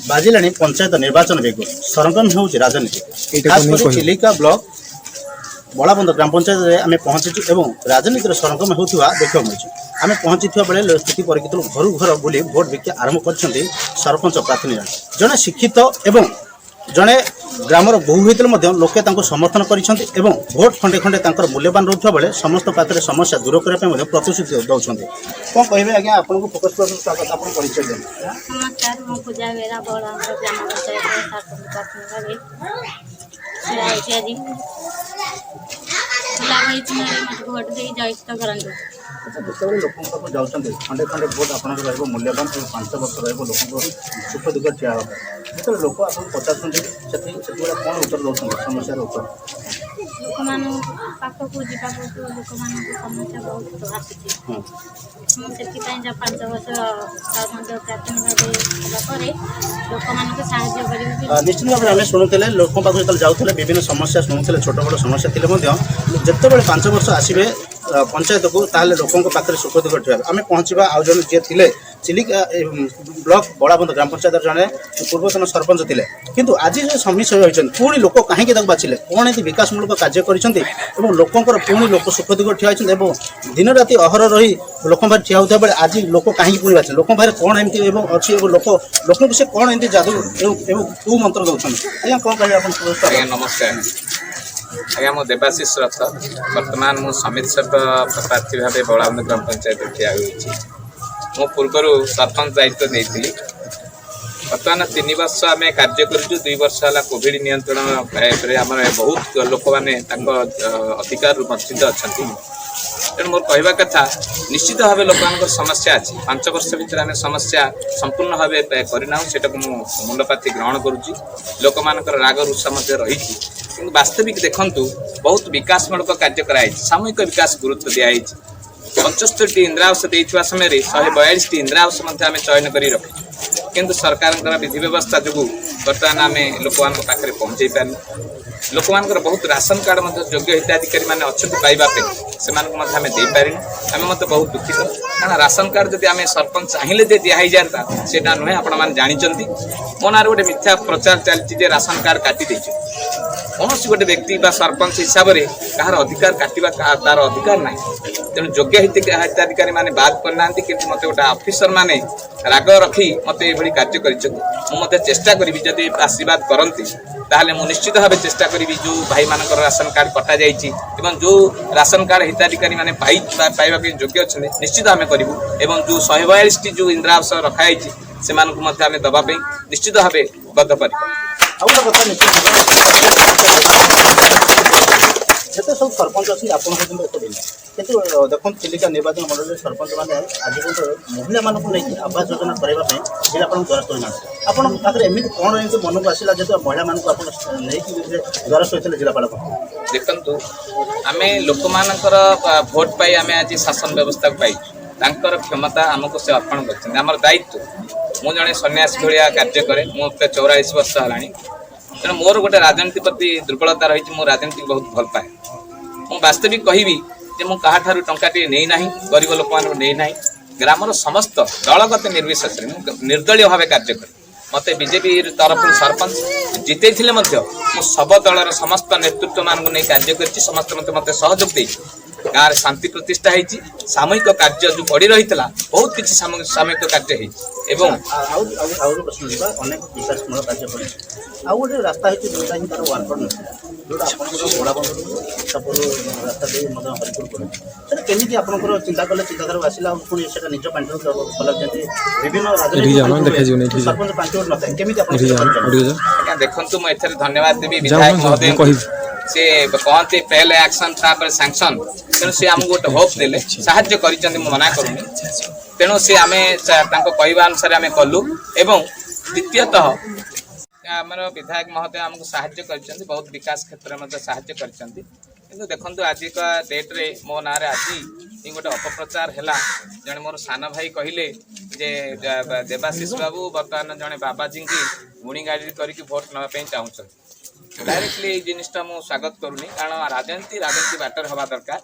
बाजिला पंचायत निर्वाचन बेग सरगम हो राजनीति खास कर चिलिका ब्लॉक बड़ाबंद ग्राम पंचायत आम पहुंचीचु एवं राजनीतिर सरगम होता देखा मिली आम पहुंची बेले स्थिति परीक्षित घर घर बुली भोट भिक्षा आरंभ कर सरपंच प्रार्थी जड़े शिक्षित एवं जड़े ग्रामर बहु होते लोके समर्थन कर भोट खंडे खंडे मूल्यवान रोकता बेले समस्त पात्र समस्या दूर करने प्रतिश्रुति दौरान कौन कहे आज्ञा आपको फोकस स्वागत आप परिचय दें। नमस्कार मो पूजा बेरा बड़ा ग्राम पंचायत भोट दे जयित करंतु जिते लोक जाऊँच खंडे खंडे भोट आप मूल्यवान 5 वर्ष रोक सुख दुख ठिया जो लोक आप पचार कौन उत्तर दौरान समस्या उत्तर लोक पाखक जावाक लोक समस्या बहुत आसी मुझे 5 वर्ष प्राथमिक लोक निश्चित भाव में आम शुणुले लोक पाक जो जाऊे विभिन्न समस्या शुणुले छोट बड़ समस्या थे जिते 5 वर्ष आसवे पंचायत को ताले लोकों पाखे सुख दुख ठिया आम पहुँचा आउ जन जी थे चिलिका ब्लॉक बड़ाबंद ग्राम पंचायत जड़े पूर्वतन सरपंच थे किंतु आज जो समस्या होती पुणी लोक कहीं बाछिले कौन ये विकासमूलक कार्य कर लोकंर पुणी लोक सुख दुख ठिया दिन राति अहर रही लोक ठिया होता बेले आज लोक कहीं पुणी बाछिले लोक पाखे कौन एमती अच्छी लोक से कौन एमती जादू कौ मंत्र दौरान आज्ञा कौन कहे नमस्कार आज्ञा मो देवाशीष रथ बर्तमान मु समिति सभ्य प्रार्थी भाव बड़ाबंद ग्राम पंचायत ठिया मो पूर्वर सरपंच दायित्व देती बर्तमान 3 वर्ष आम कार्य कर 2 वर्ष है कोविड नियंत्रण आम बहुत लोक मैंने अधिकार वंचित अच्छा तेणु मोर कहवा कथा निश्चित भाव लोक समस्या अच्छी 5 वर्ष भर आम समस्या संपूर्ण भाव करना से मुंडपाति ग्रहण करुच्ची लोक मान राग रुषा रही कि वास्तविक देखु बहुत विकासमूलक कार्य कराई सामूहिक विकास गुरुत्व दिखाई 75 इंदिरावास देता समय 142 इंदिरावास आम चयन कर रखी किंतु सरकार विधि व्यवस्था जो बर्तमान आम लोक पाखे पहुँचे पारे लोक बहुत राशन कार्ड योग्य हिताधिकारी मैंने अच्छा पाइबापे से आम देपारे आम मत बहुत दुखित कारण राशन कार्ड जब आम सरपंच चाहिए दिखाई जाता से नुहे आपण जानते मो ना गोटे मिथ्या प्रचार चलती राशन कार्ड काटी कौन गोटे व्यक्ति सरपंच हिसाब से कहार अधिकार काटा तार अधिकार ना तेणु योग्य हिताधिकारी मैंने बाद करना कि मत गोटे ऑफिसर माने राग रखी मत ये कार्य कर चेष्टा करी जदि आशीर्वाद करती ताहले मु निश्चित भाव चेष्टा करी जो भाई मान राशन कार्ड कटा जाइए जो राशन कार्ड हिताधिकारी मैंने पाइबा योग्य अच्छा निश्चित आम करूँ एवं जो 142 टी जो इंदिरावास रखाई से आम दवाई निश्चित भाव बद्धपर जिते सब सरपंच अच्छी आप देखो चिलिका निर्वाचन मंडल सरपंच मैंने आज महिला मानक नहीं आवास योजना करने जिलापाल द्वारस्थ होना आप एमती कौन एमती मन को आसला जो महिला मानक द्वारस्थ होते जिलापाल देखु आम लोक मानकर भोट पाई आम आज शासन व्यवस्था पाई क्षमता आमको से अर्पण कर दायित्व मु जड़े सन्यासी भाया कार्य करे मुझे 44 वर्ष है तेणु मोर गोटे राजनीति प्रति दुर्बलता रही राजनीति बहुत भल पाए मु वास्तविक कहबी मु कहाठारु टंकाटे नहीं ना गरीब लोक नहीं ना ग्रामर समस्त दलगत निर्विशेष निर्दलीय भाव कार्य कर मत बीजेपी तरफ सरपंच जिते सब दलर समस्त नेतृत्व मान नहीं कार्य कर समस्त मत सहयोग दे गाँव में शांति प्रतिष्ठा होती सामूहिक कार्य जो बढ़ी रही बहुत किसी सामूहिक कार्य अनेक विकासमूलक कार्य आउ गोटे रास्ता है जोटा ही तार वार्कर जोटा आप रास्ता हरिपुर पड़े केमी आप चिंता कले चिंताधारा आसला पुणी से निज पांच विभिन्न राजनीति सरपंच 5 वर्ष नए केमी देखु मुझे धन्यवाद देवी विधायक महोदय से कहते पहले एक्शन तापर सैंक्शन तेणु सी आमको गोटे होप देले साहाय्य कर मना करूनी तेणु सी आम कहवा अनुसार आम कलु एवं द्वितीयतः आमर विधायक महोदय आमको साहाय्य कर बहुत विकास क्षेत्र में साहाय्य कर देखो आज का डेट्रे मो ना आज गोटे अपप्रचार है जड़े मोर सान भाई कहले जे देवाशीष बाबू बर्तमान जड़े बाबाजी की गुणी गाड़ी करके भोट नापी चाहूँ डायरेक्टली ये जिनटा मुझे स्वागत करूनी कारण राजनीति बाटर हवा दरकार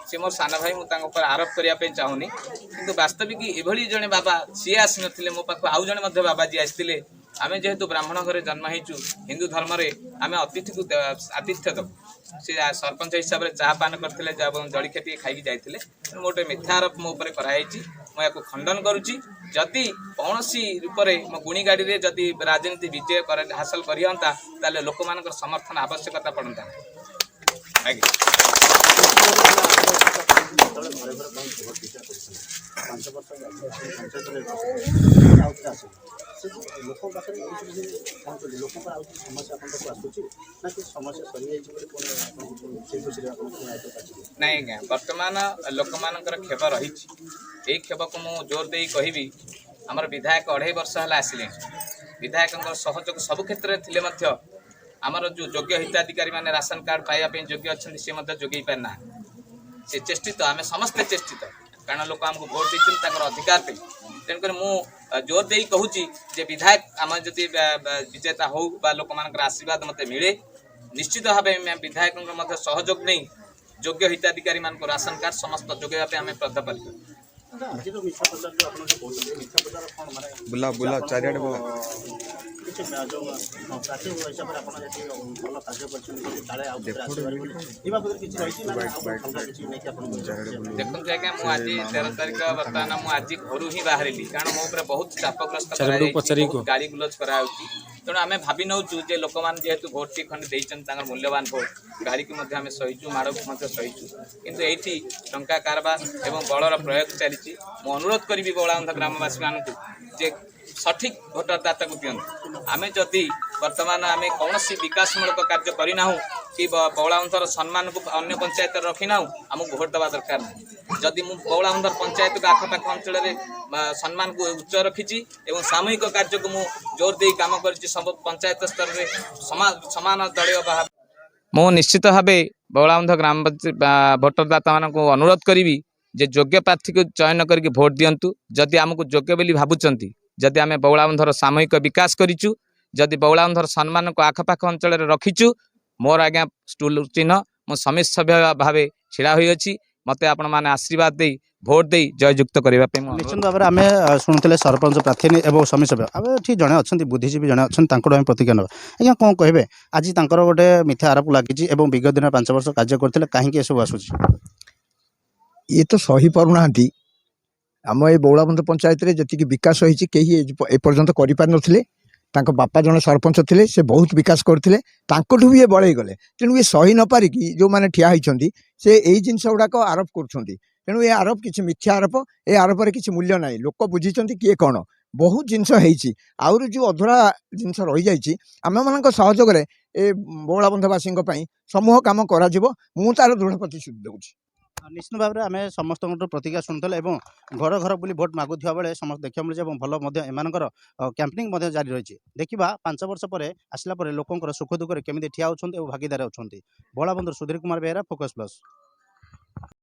से मोर सान भाई मुझे आरोप करने चाहूनी किंतु वास्तविक एभली जड़े बाबा सी आसी ना मो पाख आउ जड़े बाबाजी आसते आमे जेहेतु ब्राह्मण घरे जन्म होइछु हिंदू धर्म रे आमे अतिथि को आतिथ्य दबु से सरपंच हिसाब से चाह पान करथिले जलखिया टी खाई जाइथिले मोटे मिथ्या आरोप मो ऊपर कराइछि मैं याको खंडन करूछि जदि कौनसी रूप में मो गुणी गाड़ी रे जदि राजनीति विजय हासिल करियंता ताले लोक मानकर समर्थन आवश्यकता पड़ता आगे नहीं आज्ञा वर्तमान लोक मानकर खेप रही खेप को मु जोर दे कहबी आमर विधायक 2.5 वर्ष है आसिले विधायक सहयोग सबु क्षेत्र में आमर जो योग्य हिताधिकारी माने राशन कार्ड पाइबा योग्य अच्छा सी जोगे पारना से चेष्टित आम समस्ते चेष्टित कारण लोक आमको भोट देते अधिकार पे तेणुक मु जोर दे कहूँ जे विधायक आम जदि विजेता हो लोक मान आशीर्वाद मत मिले निश्चित भाव विधायक सहयोग नहीं योग्य हिताधिकारी मान राशन कार्ड समस्त जोगे आम प्रदान बुला बुला चारियाडे बुला देखो आज्ञा मुझे 13 तारिख बर्तमान मुझे घर ही बाहर कारण मो बहुत चापग्रस्त गाड़ी गुलज कराऊँ तेणु आम भावी नौ लोक मैंने जेहेतु भोट टी खंड देते मूल्यवान भोट गाड़ी की आम सहीचु माड़ को सहीचु किंतु ये टंका कारबार एवं बलर प्रयोग चली मु अनुरोध करी बौलाबंध ग्रामवासी मानक जे सठिक भोटरदाता को दिंतु आम जदि वर्तमान आम कौन विकासमूलक कार्य करना कि बौलाबंधर सम्मान को अन्य पंचायत रखिना आमको भोट देवा दरकार नहीं जदि मुझे बौलाबंधर पंचायत को आखपाख अंचल सम्मान को उच्च रखी एवं सामूहिक कार्य को मु जोर दे काम कर सब पंचायत स्तर में समान दलीय भाव मु निश्चित भाव बौलाबंध ग्राम भोटरदाता मान अनुरोध करी जे योग्य प्रार्थी को चयन करके भोट दिंतु जदि आमको योग्य बोली भावुंट जदि आम बौलाबंधर सामूहिक विकास करूँ जदि बौलाबंधर सम्मान को आखपाख अंचल रखीचु मोर आज्ञा स्टूल चिन्ह मो समित सभ्य भाव छिड़ा होती मत आपण मैंने आशीर्वाद दे भोट दे जययुक्त करने निश्चित भाव में आम शुणुले सरपंच प्रार्थी और समित सभ्य आम ठीक जड़े अच्छा बुद्धिजीवी जड़े अच्छा प्रतिज्ञा ना आज्ञा कौन कहे आज गोटे मिथ्या आरोप लगी विगत दिन 5 वर्ष कार्य करते कहीं सब आसूँ ये तो सही पारना आम ये बौलाबंध पंचायत रे जी विकास होती कहीं एपर्यंत कर बापा जन सरपंच थे से बहुत विकास करते भी ये बड़े गले तेणु ये सही न पारिकी जो मैंने ठिया होती से यही जिनस गुड़ाक आरोप कर तेणु ये आरोप किसी मिथ्या आरोप ये आरोप किसी मूल्य ना लोक बुझी किए कौन बहुत जिनस आउर जो अधूरा जिनस रही जाइए आम मान सहयोग ए बौलाबंधवासी समूह कम कर तार दृढ़ प्रतिश्रुति दूसरी निश्चित भाव में आम समस्त प्रतिज्ञा शुणुले घर घर बुली भोट मागुवा बेले समस्त देखा मिले भल एमानकर कैंपेनिंग जारी रही देखा 5 वर्ष पर आसला लोकर सुख दुख केमी ठिया होती भागीदार अच्छा बौलाबंधर सुधीर कुमार बेहरा फोकस प्लस।